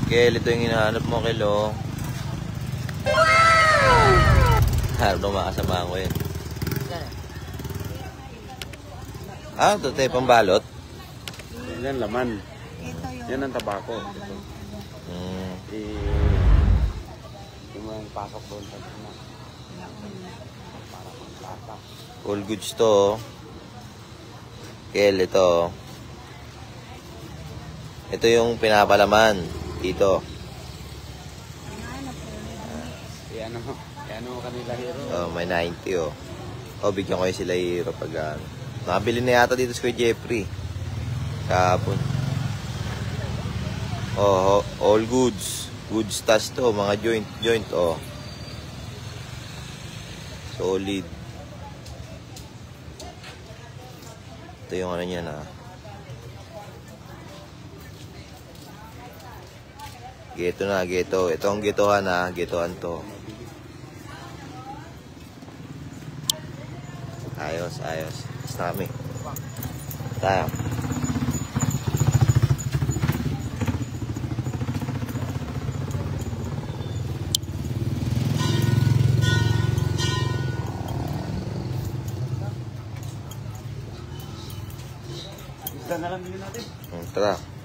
Kel, ito yung hinahanap mo, Kel, oh. Harap na makasama ko yun. Ah, ito tayo pambalot. Yan laman. Yan ang tabako. Yung pasok doon sa na. Para pang lata. All goods to, oh. Kel, ito. Ito yung pinapalaman dito. Yan mo kanila, Hero. Oh, may 90, oh. Oh, bigyan ko yung sila Hero pag nakabili na yata dito si Kuya Jeffrey. Kahapon. Oh, all goods. Good stash to, mga joint, oh. Solid. Ito yung ano niya na. Geto na, geto. Ito ang getohan na, getohan to. Ayos. Tapos na kami. Tayo. Isa na lang din natin. Tara.